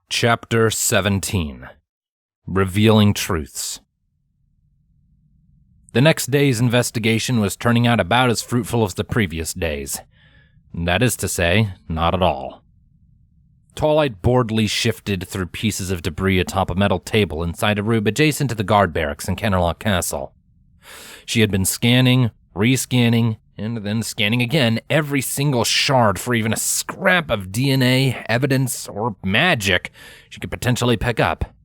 Chapter 17. Revealing Truths. The next day's investigation was turning out about as fruitful as the previous days. That is to say, not at all. Twilight boredly shifted through pieces of debris atop a metal table inside a room adjacent to the guard barracks in Canterlock Castle. She had been scanning, rescanning, and then scanning again every single shard for even a scrap of DNA, evidence, or magic she could potentially pick up.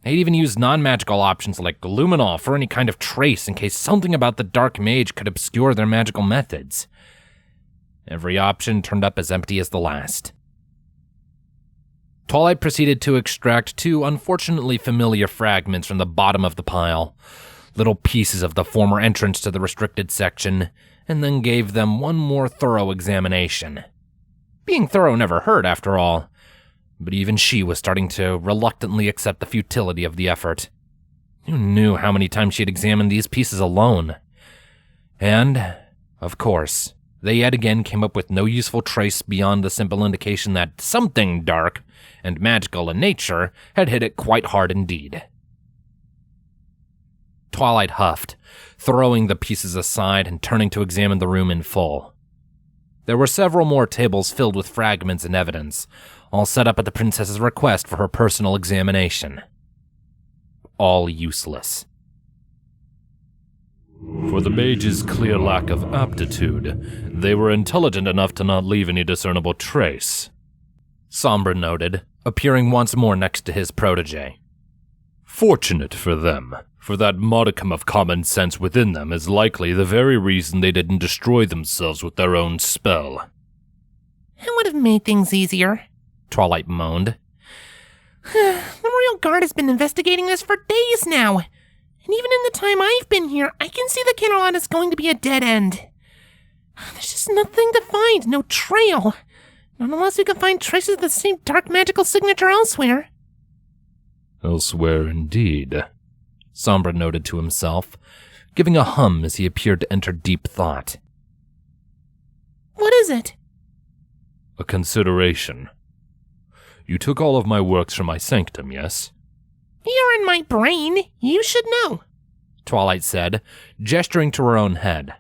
They'd even used non-magical options like luminol for any kind of trace in case something about the dark mage could obscure their magical methods. Every option turned up as empty as the last. Twilight proceeded to extract two unfortunately familiar fragments from the bottom of the pile, little pieces of the former entrance to the restricted section, and then gave them one more thorough examination. Being thorough never hurt, after all, but even she was starting to reluctantly accept the futility of the effort. Who knew how many times she had examined these pieces alone? And, of course, they yet again came up with no useful trace beyond the simple indication that something dark and magical in nature had hit it quite hard indeed. Twilight huffed, throwing the pieces aside and turning to examine the room in full. There were several more tables filled with fragments and evidence, all set up at the princess's request for her personal examination. All useless. For the mage's clear lack of aptitude, they were intelligent enough to not leave any discernible trace, Sombra noted, appearing once more next to his protege. Fortunate for them, for that modicum of common sense within them is likely the very reason they didn't destroy themselves with their own spell. It would have made things easier, Twilight moaned. The Royal Guard has been investigating this for days now, and even in the time I've been here, I can see the Canterlot is going to be a dead end. There's just nothing to find, no trail. Not unless we can find traces of the same dark magical signature elsewhere. Elsewhere indeed, Sombra noted to himself, giving a hum as he appeared to enter deep thought. What is it? A consideration. You took all of my works from my sanctum, yes? You're in my brain. You should know, Twilight said, gesturing to her own head.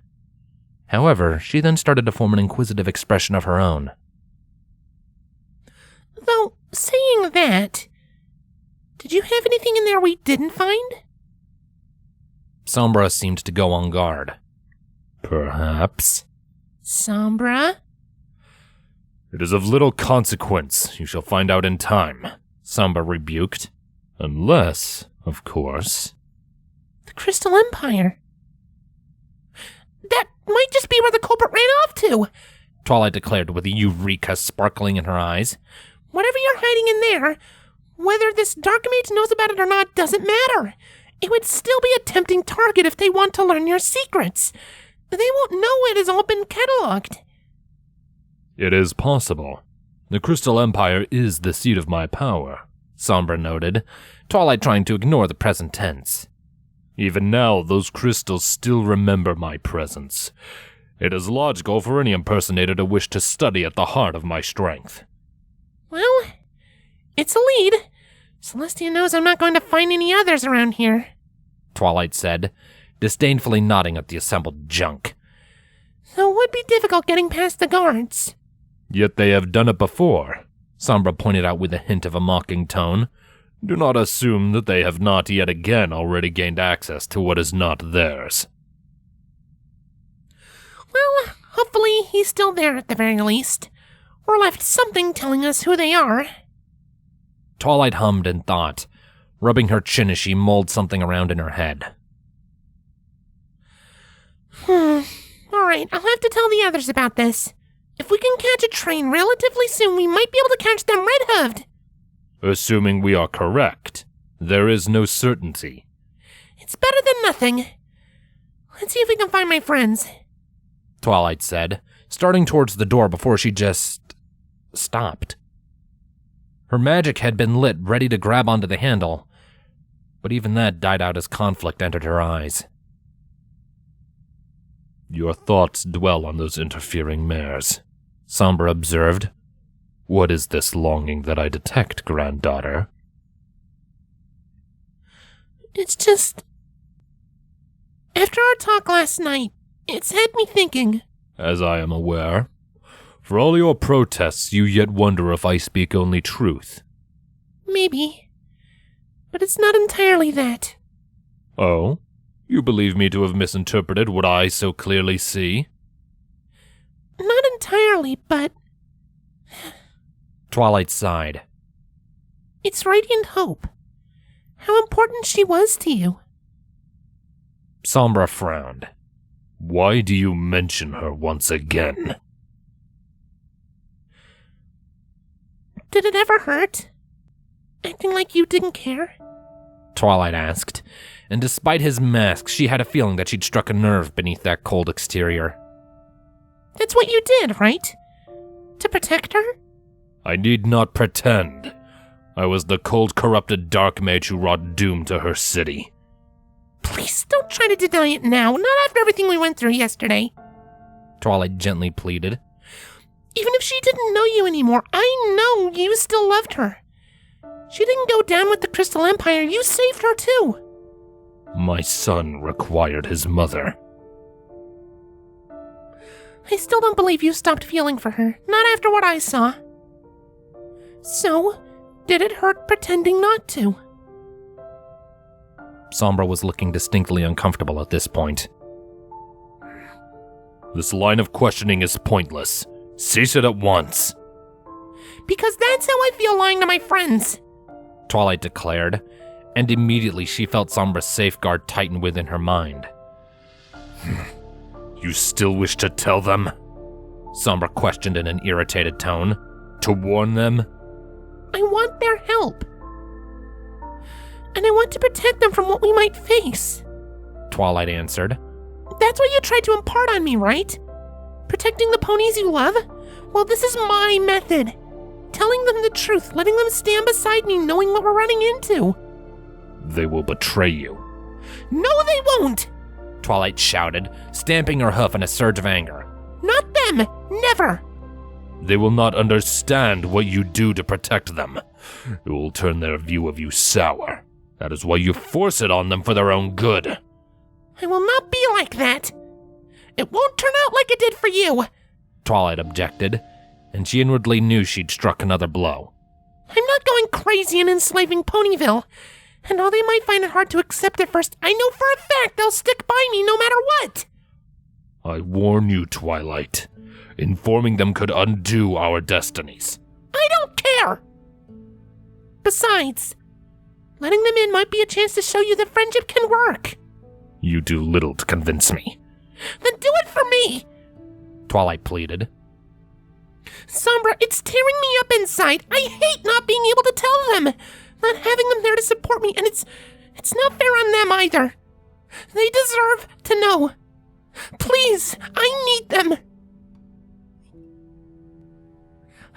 However, she then started to form an inquisitive expression of her own. Though, saying that, did you have anything in there we didn't find? Sombra seemed to go on guard. Perhaps. Sombra? It is of little consequence. You shall find out in time, Sombra rebuked. Unless, of course... The Crystal Empire. That might just be where the culprit ran off to, Twilight declared with a eureka sparkling in her eyes. Whatever you're hiding in there, whether this dark mage knows about it or not doesn't matter. It would still be a tempting target if they want to learn your secrets. They won't know it has all been cataloged. It is possible. The Crystal Empire is the seat of my power, Sombra noted, Twilight trying to ignore the present tense. Even now, those crystals still remember my presence. It is logical for any impersonator to wish to study at the heart of my strength. Well, it's a lead. Celestia knows I'm not going to find any others around here, Twilight said, disdainfully nodding at the assembled junk. So it would be difficult getting past the guards. Yet they have done it before, Sombra pointed out with a hint of a mocking tone. Do not assume that they have not yet again already gained access to what is not theirs. Well, hopefully he's still there at the very least, or left something telling us who they are. Twilight hummed in thought, rubbing her chin as she mulled something around in her head. Alright, I'll have to tell the others about this. If we can catch a train relatively soon, we might be able to catch them red-hoofed. Assuming we are correct, there is no certainty. It's better than nothing. Let's see if we can find my friends, Twilight said, starting towards the door before she just stopped. Her magic had been lit, ready to grab onto the handle, but even that died out as conflict entered her eyes. Your thoughts dwell on those interfering mares, Sombra observed. What is this longing that I detect, granddaughter? It's just... After our talk last night, it's had me thinking. As I am aware. For all your protests, you yet wonder if I speak only truth. Maybe. But it's not entirely that. Oh? You believe me to have misinterpreted what I so clearly see? Not entirely, but... Twilight sighed. It's Radiant Hope. How important she was to you. Sombra frowned. Why do you mention her once again? Did it ever hurt? Acting like you didn't care? Twilight asked, and despite his mask, she had a feeling that she'd struck a nerve beneath that cold exterior. That's what you did, right? To protect her? I need not pretend. I was the cold, corrupted dark mage who wrought doom to her city. Please don't try to deny it now, not after everything we went through yesterday. Twilight gently pleaded. Even if she didn't know you anymore, I know you still loved her. She didn't go down with the Crystal Empire, you saved her too. My son required his mother. I still don't believe you stopped feeling for her, not after what I saw. So, did it hurt pretending not to? Sombra was looking distinctly uncomfortable at this point. This line of questioning is pointless. Cease it at once. Because that's how I feel lying to my friends. Twilight declared, and immediately she felt Sombra's safeguard tighten within her mind. You still wish to tell them? Sombra questioned in an irritated tone. To warn them? I want their help. And I want to protect them from what we might face. Twilight answered. That's what you tried to impart on me, right? Protecting the ponies you love? Well, this is my method. Telling them the truth, letting them stand beside me, knowing what we're running into. They will betray you. No, they won't! Twilight shouted, stamping her hoof in a surge of anger. Not them! Never! They will not understand what you do to protect them. It will turn their view of you sour. That is why you force it on them for their own good. I will not be like that. It won't turn out like it did for you. Twilight objected, and she inwardly knew she'd struck another blow. I'm not going crazy and enslaving Ponyville. And though they might find it hard to accept at first, I know for a fact they'll stick by me no matter what. I warn you, Twilight. Informing them could undo our destinies. I don't care! Besides, letting them in might be a chance to show you that friendship can work. You do little to convince me. Then do it for me! Twilight pleaded. Sombra, it's tearing me up inside. I hate not being able to tell them. Not having them there to support me, and it's not fair on them either. They deserve to know. Please, I need them.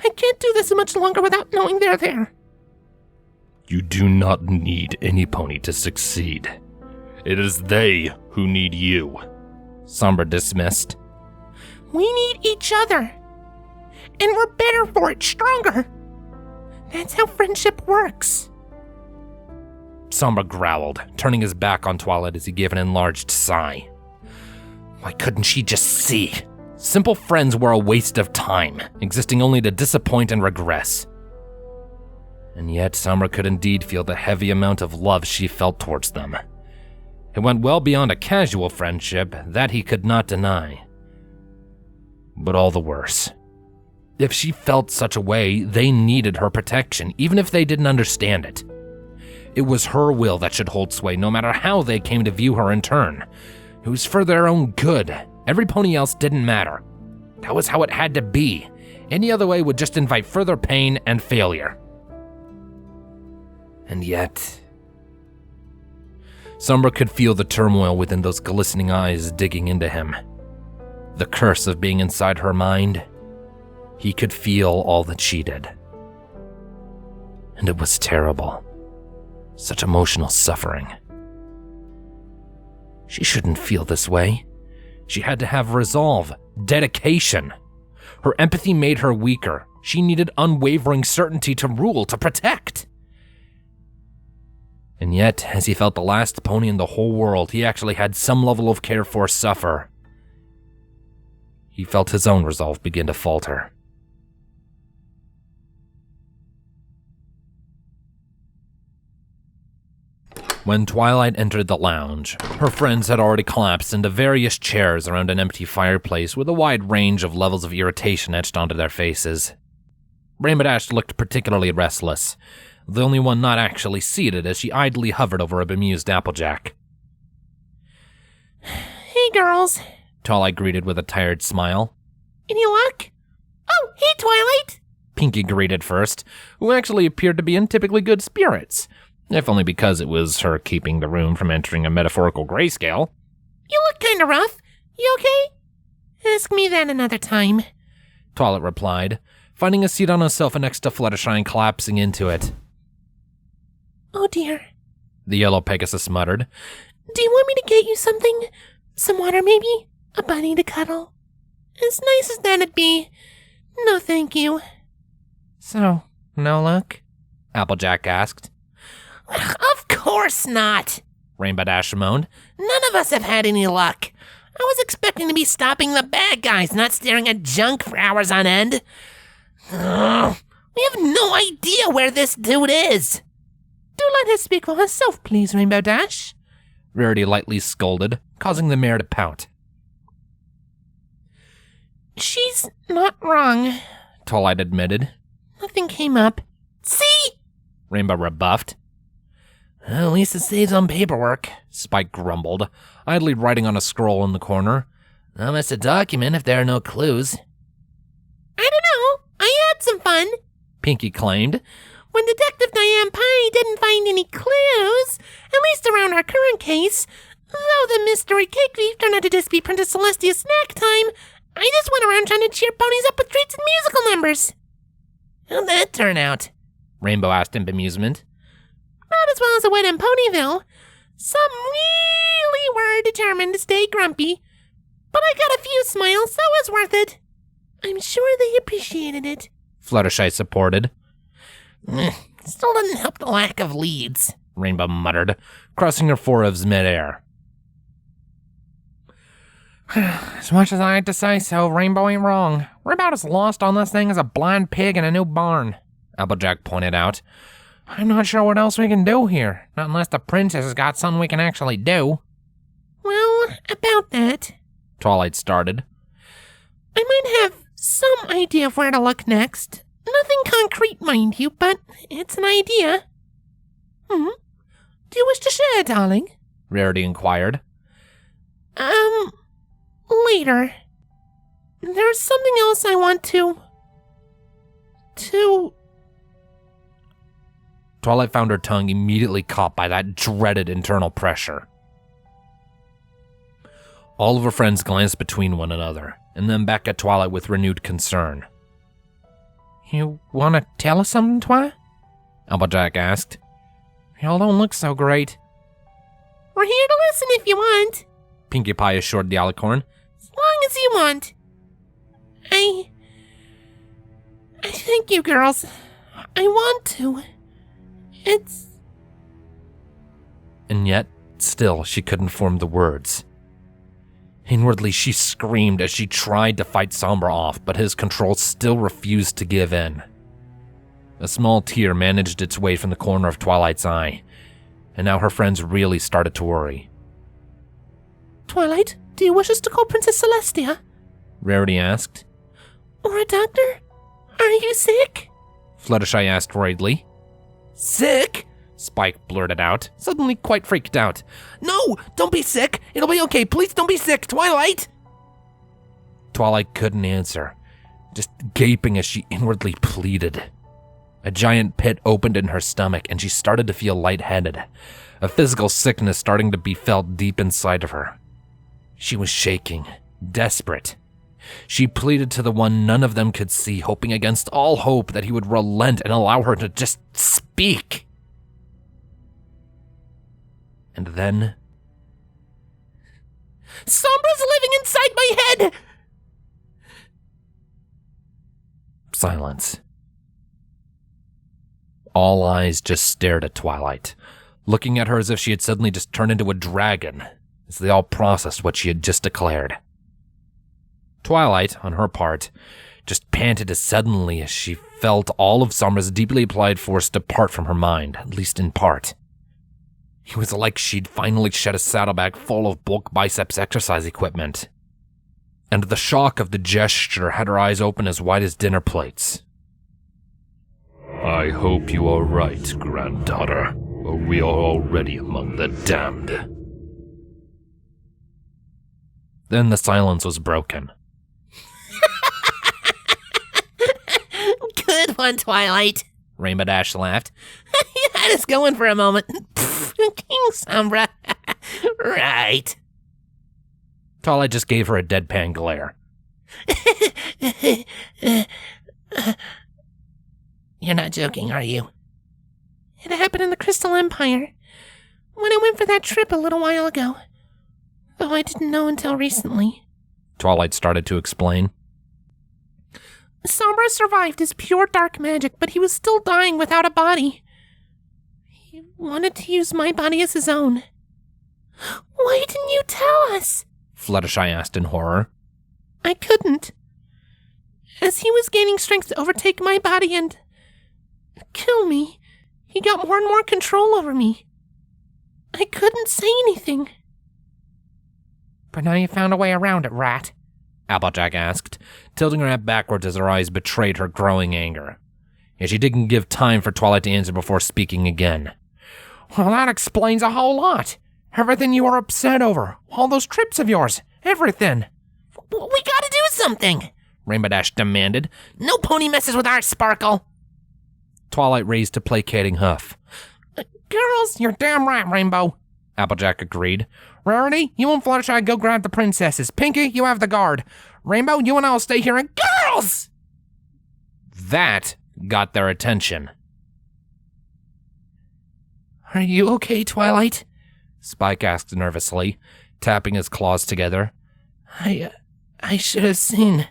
I can't do this much longer without knowing they're there. You do not need any pony to succeed. It is they who need you. Sombra dismissed. We need each other. And we're better for it, stronger. That's how friendship works. Sombra growled, turning his back on Twilight as he gave an enlarged sigh. Why couldn't she just see? Simple friends were a waste of time, existing only to disappoint and regress. And yet Sombra could indeed feel the heavy amount of love she felt towards them. It went well beyond a casual friendship, that he could not deny. But all the worse. If she felt such a way, they needed her protection, even if they didn't understand it. It was her will that should hold sway, no matter how they came to view her in turn. It was for their own good. Every pony else didn't matter. That was how it had to be. Any other way would just invite further pain and failure. And yet... Sombra could feel the turmoil within those glistening eyes digging into him. The curse of being inside her mind. He could feel all that she did. And it was terrible. Such emotional suffering. She shouldn't feel this way. She had to have resolve, dedication. Her empathy made her weaker. She needed unwavering certainty to rule, to protect. And yet, as he felt the last pony in the whole world he actually had some level of care for suffer, he felt his own resolve begin to falter. When Twilight entered the lounge, her friends had already collapsed into various chairs around an empty fireplace with a wide range of levels of irritation etched onto their faces. Rainbow Dash looked particularly restless, the only one not actually seated as she idly hovered over a bemused Applejack. Hey, girls, Twilight greeted with a tired smile. Any luck? Oh, hey, Twilight! Pinkie greeted first, who actually appeared to be in typically good spirits, if only because it was her keeping the room from entering a metaphorical grayscale. You look kinda rough. You okay? Ask me that another time, Twilight replied, finding a seat on a sofa next to Fluttershy and collapsing into it. Oh dear, The yellow Pegasus muttered. do you want me to get you something? Some water, maybe? A bunny to cuddle? As nice as that'd be. No, thank you. So, no luck? Applejack asked. Of course not, Rainbow Dash moaned. None of us have had any luck. I was expecting to be stopping the bad guys, not staring at junk for hours on end. Ugh, we have no idea where this dude is. Do let her speak for herself, please, Rainbow Dash, Rarity lightly scolded, causing the mare to pout. She's not wrong, Twilight admitted. Nothing came up. See? Rainbow rebuffed. At least it saves on paperwork, Spike grumbled, idly writing on a scroll in the corner. Not much to document if there are no clues. I don't know. I had some fun, Pinkie claimed. When Detective Diane Pie didn't find any clues, at least around our current case, though the mystery cake thief turned out to just be Princess Celestia's snack time, I just went around trying to cheer ponies up with treats and musical numbers. How'd that turn out? Rainbow asked in bemusement. Not as well as it would in Ponyville. Some really were determined to stay grumpy, but I got a few smiles, so it was worth it. I'm sure they appreciated it, Fluttershy supported. Still doesn't help the lack of leads, Rainbow muttered, crossing her foreheads midair. As much as I hate to say so, Rainbow ain't wrong. We're about as lost on this thing as a blind pig in a new barn, Applejack pointed out. I'm not sure what else we can do here, not unless the princess has got something we can actually do. Well, about that, Twilight started. I might have some idea of where to look next. Nothing concrete, mind you, but it's an idea. Do you wish to share, darling? Rarity inquired. Later. There's something else I want to... Twilight found her tongue immediately caught by that dreaded internal pressure. All of her friends glanced between one another, and then back at Twilight with renewed concern. You want to tell us something, Twi? Applejack asked. Y'all don't look so great. We're here to listen if you want, Pinkie Pie assured the alicorn. as long as you want. I thank you, girls. I want to. It's... And yet, still, she couldn't form the words. Inwardly, she screamed as she tried to fight Sombra off, but his control still refused to give in. A small tear managed its way from the corner of Twilight's eye, and now her friends really started to worry. Twilight, do you wish us to call Princess Celestia? Rarity asked. Or a doctor? Are you sick? Fluttershy asked worriedly. Sick? Spike blurted out, suddenly quite freaked out. No, don't be sick. It'll be okay. Please don't be sick, Twilight. Twilight couldn't answer, just gaping as she inwardly pleaded. A giant pit opened in her stomach and she started to feel lightheaded, a physical sickness starting to be felt deep inside of her. She was shaking, desperate. She pleaded to the one none of them could see, hoping against all hope that he would relent and allow her to just speak. And then... Sombra's living inside my head! Silence. All eyes just stared at Twilight, looking at her as if she had suddenly just turned into a dragon, as they all processed what she had just declared. Twilight, on her part, just panted as suddenly as she felt all of Sombra's deeply applied force depart from her mind, at least in part. It was like she'd finally shed a saddlebag full of bulk biceps exercise equipment. And the shock of the gesture had her eyes open as wide as dinner plates. I hope you are right, granddaughter, or we are already among the damned. Then the silence was broken. Good one, Twilight. Rainbow Dash laughed. You had us going for a moment. King Sombra. Right. Twilight just gave her a deadpan glare. You're not joking, are you? It happened in the Crystal Empire, when I went for that trip a little while ago. Though I didn't know until recently. Twilight started to explain. Sombra survived his pure dark magic, but he was still dying without a body. He wanted to use my body as his own. Why didn't you tell us? Fluttershy asked in horror. I couldn't. As he was gaining strength to overtake my body and kill me, he got more and more control over me. I couldn't say anything. But now you found a way around it, Rat? Applejack asked, tilting her head backwards as her eyes betrayed her growing anger. Yet she didn't give time for Twilight to answer before speaking again. Well, that explains a whole lot. Everything you were upset over. All those trips of yours. Everything. We gotta do something, Rainbow Dash demanded. No pony messes with our Sparkle. Twilight raised a placating hoof. Girls, you're damn right, Rainbow, Applejack agreed. Rarity, you and Fluttershy go grab the princesses. Pinky, you have the guard. Rainbow, you and I'll stay here and girls! That got their attention. Are you okay, Twilight? Spike asked nervously, tapping his claws together. I should have seen.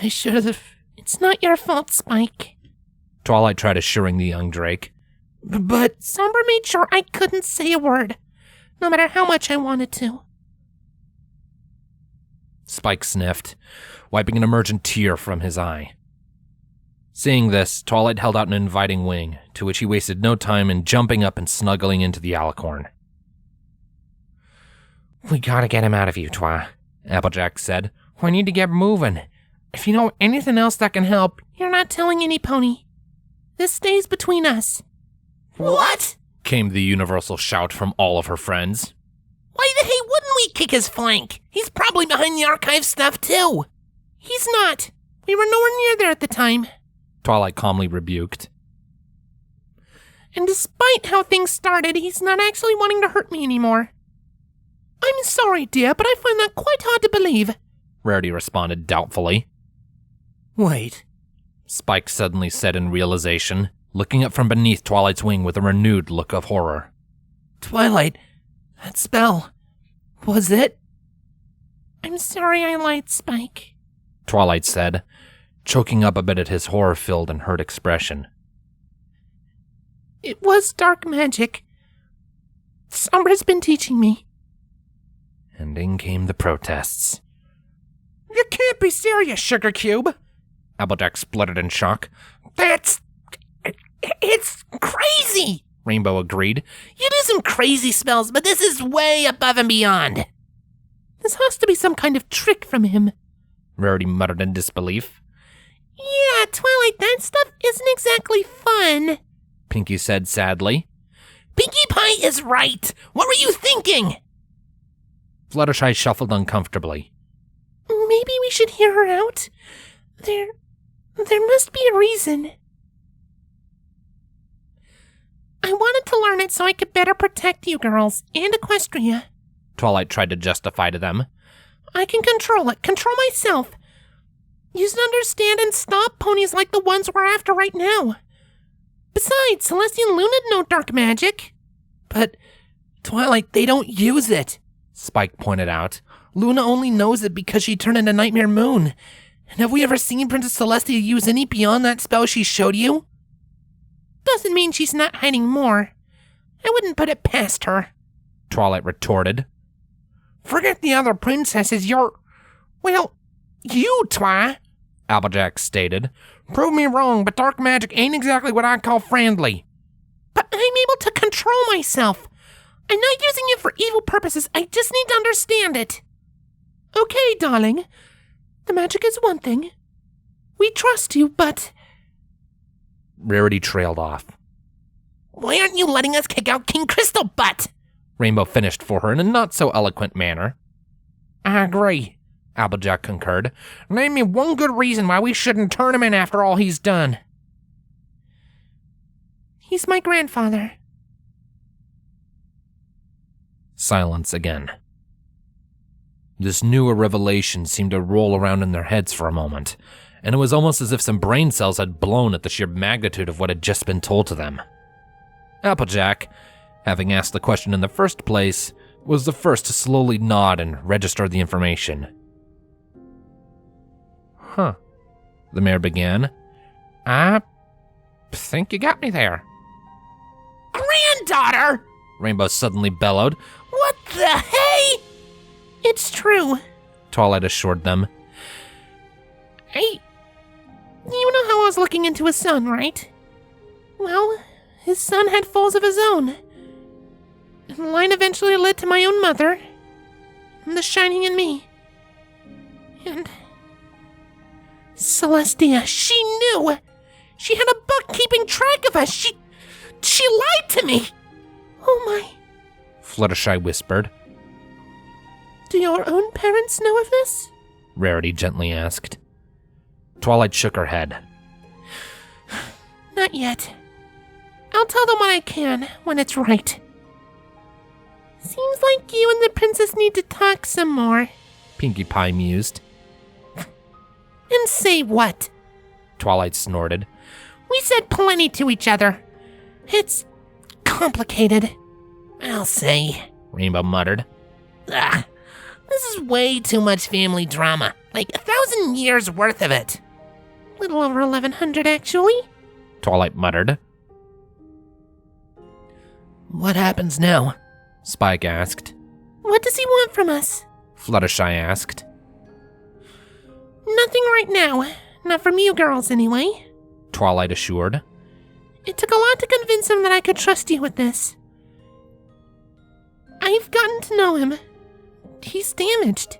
I should have. It's not your fault, Spike. Twilight tried assuring the young Drake. But Sombra made sure I couldn't say a word, no matter how much I wanted to. Spike sniffed, wiping an emergent tear from his eye. Seeing this, Twilight held out an inviting wing, to which he wasted no time in jumping up and snuggling into the alicorn. We gotta get him out of you, Twa, Applejack said. We need to get moving. If you know anything else that can help, you're not telling any pony. This stays between us. What? Came the universal shout from all of her friends. Why the hey wouldn't we kick his flank? He's probably behind the archive stuff, too. He's not. We were nowhere near there at the time. Twilight calmly rebuked. And despite how things started, he's not actually wanting to hurt me anymore. I'm sorry, dear, but I find that quite hard to believe, Rarity responded doubtfully. Wait, Spike suddenly said in realization, looking up from beneath Twilight's wing with a renewed look of horror. Twilight, that spell, was it? I'm sorry I lied, Spike, Twilight said, choking up a bit at his horror-filled and hurt expression. It was dark magic. Sombra's been teaching me. And in came the protests. You can't be serious, Sugar Cube, Applejack spluttered in shock. It's crazy, Rainbow agreed. You do some crazy spells, but this is way above and beyond. This has to be some kind of trick from him, Rarity muttered in disbelief. Yeah, Twilight, that stuff isn't exactly fun, Pinky said sadly. Pinkie Pie is right. What were you thinking? Fluttershy shuffled uncomfortably. Maybe we should hear her out. There must be a reason. I wanted to learn it so I could better protect you girls and Equestria, Twilight tried to justify to them. I can control it, control myself. Use it to understand and stop ponies like the ones we're after right now. Besides, Celestial Luna know dark magic. But, Twilight, they don't use it, Spike pointed out. Luna only knows it because she turned into Nightmare Moon. And have we ever seen Princess Celestia use any beyond that spell she showed you? Doesn't mean she's not hiding more. I wouldn't put it past her, Twilight retorted. Forget the other princesses, well, you, Twi, Applejack stated. Prove me wrong, but dark magic ain't exactly what I call friendly. But I'm able to control myself. I'm not using it for evil purposes, I just need to understand it. Okay, darling. The magic is one thing. We trust you, but... Rarity trailed off. Why aren't you letting us kick out King Crystal Butt? Rainbow finished for her in a not-so-eloquent manner. I agree, Applejack concurred. Name me one good reason why we shouldn't turn him in after all he's done. He's my grandfather. Silence again. This newer revelation seemed to roll around in their heads for a moment, and it was almost as if some brain cells had blown at the sheer magnitude of what had just been told to them. Applejack, having asked the question in the first place, was the first to slowly nod and register the information. Huh, the mayor began. I think you got me there. Granddaughter! Rainbow suddenly bellowed. What the hey? It's true, Twilight assured them. You know how I was looking into his son, right? Well, his son had falls of his own. And the line eventually led to my own mother, and the Shining and me. And Celestia, she knew. She had a book keeping track of us. She lied to me. Oh my, Fluttershy whispered. Do your own parents know of this? Rarity gently asked. Twilight shook her head. Not yet. I'll tell them what I can when it's right. Seems like you and the princess need to talk some more, Pinkie Pie mused. And say what? Twilight snorted. We said plenty to each other. It's complicated, I'll say, Rainbow muttered. This is way too much family drama. Like 1,000 years worth of it. Little over 1,100, actually, Twilight muttered. What happens now? Spike asked. What does he want from us? Fluttershy asked. Nothing right now. Not from you girls, anyway, Twilight assured. It took a lot to convince him that I could trust you with this. I've gotten to know him. He's damaged.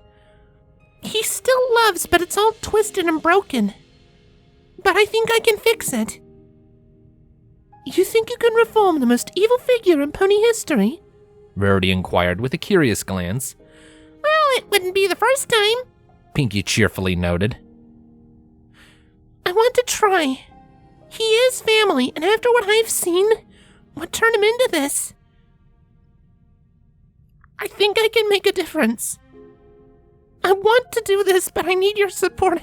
He still loves, but it's all twisted and broken. But I think I can fix it. You think you can reform the most evil figure in pony history? Rarity inquired with a curious glance. Well, it wouldn't be the first time, Pinkie cheerfully noted. I want to try. He is family, and after what I've seen, what turned him into this? I think I can make a difference. I want to do this, but I need your support.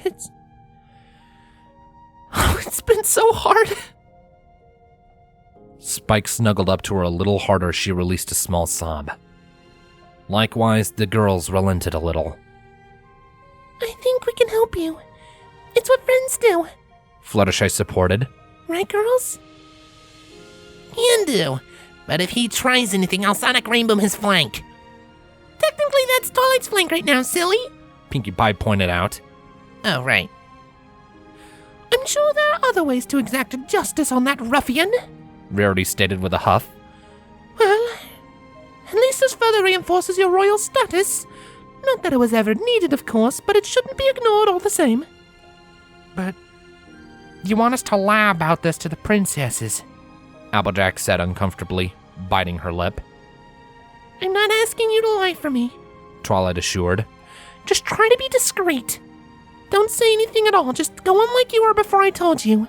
It's been so hard. Spike snuggled up to her a little harder as she released a small sob. Likewise, the girls relented a little. I think we can help you. It's what friends do. Fluttershy supported. Right, girls? Can do. But if he tries anything, I'll Sonic Rainbow his flank. Technically, that's Twilight's flank right now, silly. Pinkie Pie pointed out. Oh, right. I'm sure there are other ways to exact justice on that ruffian, Rarity stated with a huff. Well, at least this further reinforces your royal status. Not that it was ever needed, of course, but it shouldn't be ignored all the same. But you want us to lie about this to the princesses? Applejack said uncomfortably, biting her lip. I'm not asking you to lie for me, Twilight assured. Just try to be discreet. Don't say anything at all, just go on like you were before I told you.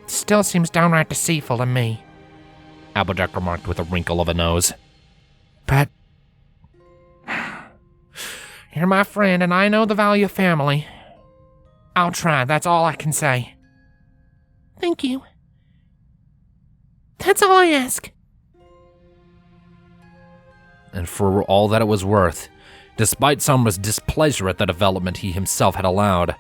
Still seems downright deceitful to me, Applejack remarked with a wrinkle of a nose. But you're my friend and I know the value of family. I'll try, that's all I can say. Thank you. That's all I ask. And for all that it was worth, despite Somra's displeasure at the development he himself had allowed,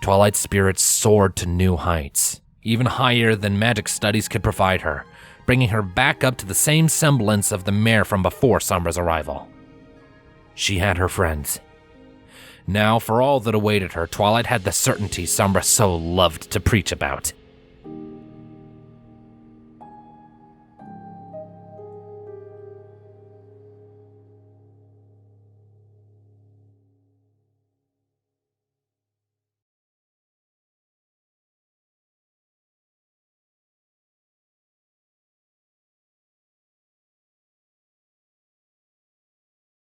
Twilight's spirits soared to new heights, even higher than magic studies could provide her, bringing her back up to the same semblance of the mare from before Sombra's arrival. She had her friends. Now, for all that awaited her, Twilight had the certainty Sombra so loved to preach about.